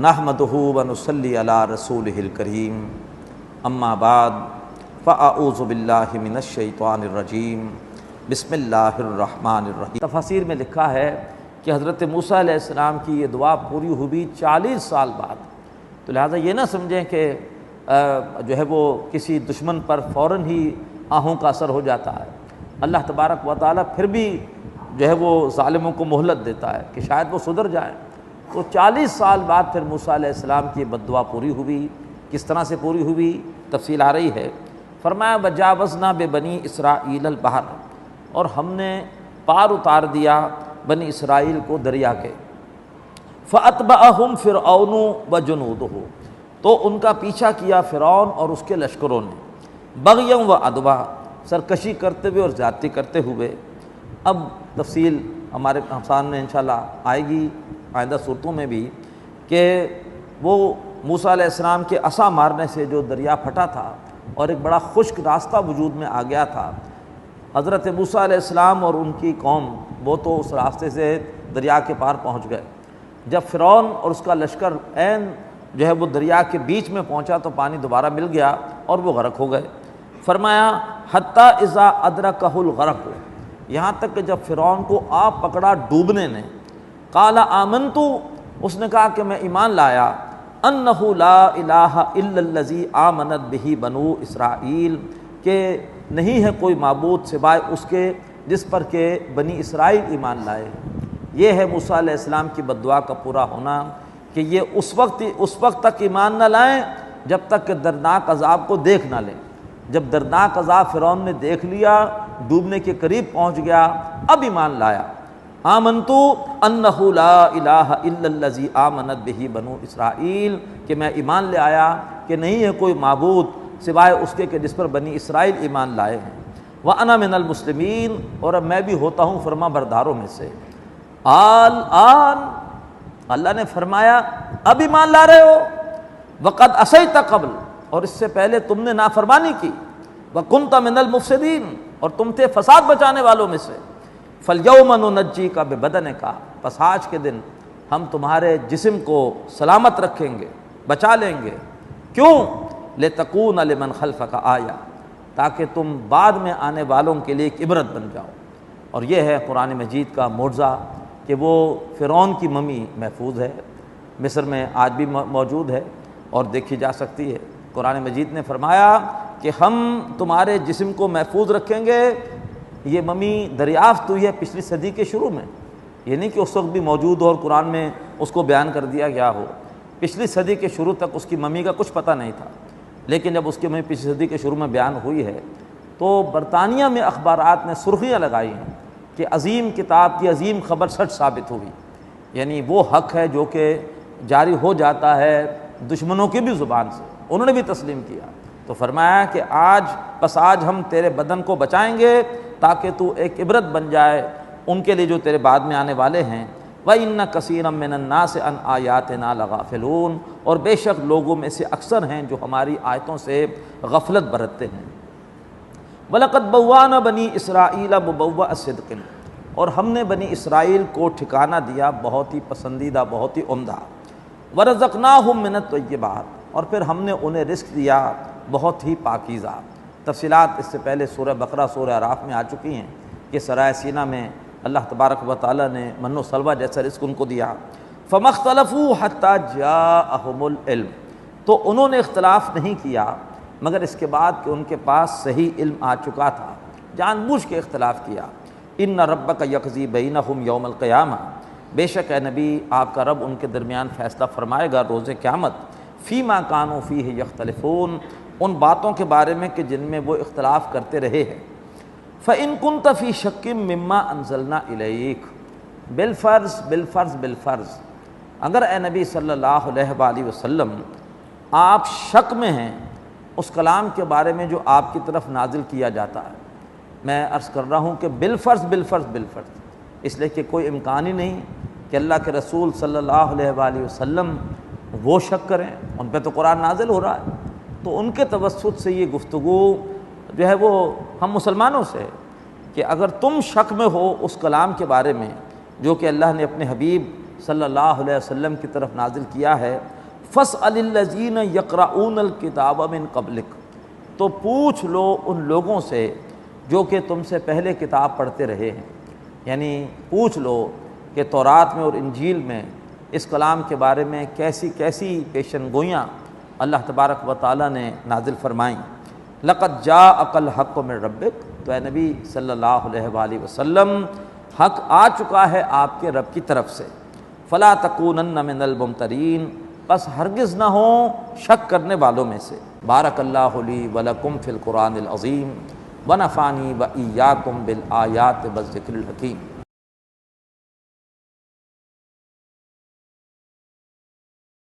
نحمدہ ونصلی علی رسولہ الکریم اما بعد فاعوذ باللہ من الشیطان الرجیم بسم اللہ الرحمن الرحیم۔ تفاسیر میں لکھا ہے کہ حضرت موسیٰ علیہ السلام کی یہ دعا پوری ہوئی 40 سال بعد، تو لہٰذا یہ نہ سمجھیں کہ جو ہے وہ کسی دشمن پر فوراً ہی آہوں کا اثر ہو جاتا ہے۔ اللہ تبارک و تعالیٰ پھر بھی جو ہے وہ ظالموں کو مہلت دیتا ہے کہ شاید وہ سدھر جائیں۔ تو 40 سال بعد پھر موسیٰ علیہ السلام کی بد دعا پوری ہوئی۔ کس طرح سے پوری ہوئی تفصیل آ رہی ہے۔ فرمایا وجاوزنا ببنی اسرائیل البحر، اور ہم نے پار اتار دیا بنی اسرائیل کو دریا کے۔ فاتبعہم فرعون وجنودہ، تو ان کا پیچھا کیا فرعون اور اس کے لشکروں نے، بغیا و عدوا، سرکشی کرتے ہوئے اور زیادتی کرتے ہوئے۔ اب تفصیل ہمارے سامنے انشاءاللہ آئے گی آئندہ صورتوں میں بھی کہ وہ موسیٰ علیہ السلام کے عصا مارنے سے جو دریا پھٹا تھا اور ایک بڑا خشک راستہ وجود میں آ گیا تھا، حضرت موسیٰ علیہ السلام اور ان کی قوم وہ تو اس راستے سے دریا کے پار پہنچ گئے۔ جب فرعون اور اس کا لشکر عین جو ہے وہ دریا کے بیچ میں پہنچا تو پانی دوبارہ مل گیا اور وہ غرق ہو گئے۔ فرمایا حتیٰ اذا ادرکہ الغرق، یہاں تک کہ جب فرعون کو آپ پکڑا ڈوبنے نے، قال آمنت، اس نے کہا کہ میں ایمان لایا، انہ لا الہ الا الذی آمنت بہ بنو اسرائیل، کہ نہیں ہے کوئی معبود سوائے اس کے جس پر کہ بنی اسرائیل ایمان لائے۔ یہ ہے موسیٰ علیہ السلام کی بد دعا کا پورا ہونا کہ یہ اس وقت تک ایمان نہ لائیں جب تک کہ دردناک عذاب کو دیکھ نہ لیں۔ جب دردناک عذاب فرعون نے دیکھ لیا، ڈوبنے کے قریب پہنچ گیا، اب ایمان لایا۔ آمنتو انہ لا الہ الا الذی آمنت بہ بنو اسرائیل، کہ میں ایمان لے آیا کہ نہیں ہے کوئی معبود سوائے اس کے کہ جس پر بنی اسرائیل ایمان لائے ہیں۔ وَأَنَا مِنَ الْمُسْلِمِينَ، اور اب میں بھی ہوتا ہوں فرما برداروں میں سے۔ آن اللہ نے فرمایا اب ایمان لا رہے ہو، وَقَدْ عَصَيْتَ قَبْلُ، اور اس سے پہلے تم نے نافرمانی کی، وَكُنْتَ مِنَ الْمُفْسِدِينَ، اور تم تھے فساد بچانے والوں میں سے۔ فَالْيَوْمَ نُنَجِّيكَ بِبَدَنِكَ، پس آج کے دن ہم تمہارے جسم کو سلامت رکھیں گے، بچا لیں گے۔ کیوں؟ لِتَكُونَ لِمَنْ خَلْفَكَ آیَةً، تاکہ تم بعد میں آنے والوں کے لیے ایک عبرت بن جاؤ۔ اور یہ ہے قرآن مجید کا معجزہ کہ وہ فرعون کی ممی محفوظ ہے، مصر میں آج بھی موجود ہے اور دیکھی جا سکتی ہے۔ قرآن مجید نے فرمایا کہ ہم تمہارے جسم کو محفوظ رکھیں گے۔ یہ ممی دریافت ہوئی ہے پچھلی صدی کے شروع میں، یہ نہیں کہ اس وقت بھی موجود ہو اور قرآن میں اس کو بیان کر دیا گیا ہو۔ پچھلی صدی کے شروع تک اس کی ممی کا کچھ پتہ نہیں تھا، لیکن جب اس کی ممی پچھلی صدی کے شروع میں بیان ہوئی ہے تو برطانیہ میں اخبارات نے سرخیاں لگائی ہیں کہ عظیم کتاب کی عظیم خبر سچ ثابت ہوئی، یعنی وہ حق ہے جو کہ جاری ہو جاتا ہے دشمنوں کی بھی زبان سے، انہوں نے بھی تسلیم کیا۔ تو فرمایا کہ آج ہم تیرے بدن کو بچائیں گے تاکہ تو ایک عبرت بن جائے ان کے لیے جو تیرے بعد میں آنے والے ہیں۔ وَإِنَّ كَثِيرًا مِّنَ النَّاسِ عَنْ آيَاتِنَا لَغَافِلُونَ، اور بے شک لوگوں میں سے اکثر ہیں جو ہماری آیتوں سے غفلت برتتے ہیں۔ وَلَقَدْ بَوَّأْنَا بَنِي إِسْرَائِيلَ مُبَوَّأَ صِدْقٍ، اور ہم نے بنی اسرائیل کو ٹھکانہ دیا بہت ہی پسندیدہ، بہت ہی عمدہ۔ وَرَزَقْنَاهُم مِّنَ الطَّيِّبَاتِ، اور پھر ہم نے انہیں رزق دیا بہت ہی پاکیزہ۔ تفصیلات اس سے پہلے سورہ بقرہ سورہ اعراف میں آ چکی ہیں کہ سرائے سینہ میں اللہ تبارک و تعالیٰ نے من و سلوہ جیسا رزق ان کو دیا۔ فَمَا اخْتَلَفُوا حَتَّى جَاءَهُمُ الْعِلْمُ، تو انہوں نے اختلاف نہیں کیا مگر اس کے بعد کہ ان کے پاس صحیح علم آ چکا تھا، جان بوجھ کے اختلاف کیا۔ إِنَّ رَبَّكَ يَقْضِي بَيْنَهُمْ يَوْمَ الْقِيَامَةِ، بے شک اے نبی آپ کا رب ان کے درمیان فیصلہ فرمائے گا روز قیامت۔ فِيمَا كَانُوا فِيهِ يَخْتَلِفُونَ، ان باتوں کے بارے میں کہ جن میں وہ اختلاف کرتے رہے ہیں۔ فَإِن كُنْتَ فِي شَكٍّ مِّمَّا أَنزَلْنَا إِلَيْكَ، بالفرض اگر اے نبی صلی اللہ علیہ وآلہ وسلم آپ شک میں ہیں اس کلام کے بارے میں جو آپ کی طرف نازل کیا جاتا ہے، میں عرض کر رہا ہوں کہ بالفرض اس لیے کہ کوئی امکان ہی نہیں کہ اللہ کے رسول صلی اللہ علیہ وآلہ وسلم وہ شک کریں، ان پہ تو قرآن نازل ہو رہا ہے۔ تو ان کے توسط سے یہ گفتگو جو ہے وہ ہم مسلمانوں سے کہ اگر تم شک میں ہو اس کلام کے بارے میں جو کہ اللہ نے اپنے حبیب صلی اللہ علیہ وسلم کی طرف نازل کیا ہے، فَاسْأَلِ الَّذِينَ يَقْرَؤُونَ الْكِتَابَ مِن قَبْلِكَ، تو پوچھ لو ان لوگوں سے جو کہ تم سے پہلے کتاب پڑھتے رہے ہیں، یعنی پوچھ لو کہ تورات میں اور انجیل میں اس کلام کے بارے میں کیسی کیسی پیشن گوئیاں اللہ تبارک و تعالیٰ نے نازل فرمائیں۔ لَقَدْ جَاءَكَ الْحَقُّ مِن رَبِّكَ، تو اے نبی صلی اللہ علیہ وآلہ وسلم حق آ چکا ہے آپ کے رب کی طرف سے، فَلَا تَكُونَنَّ مِنَ الْمُمْتَرِينَ، بس ہرگز نہ ہوں شک کرنے والوں میں سے۔ بارک اللہ لی ولکم فی القرآن العظیم ونفعنی وإیاکم بالآیات والذکر الحکیم۔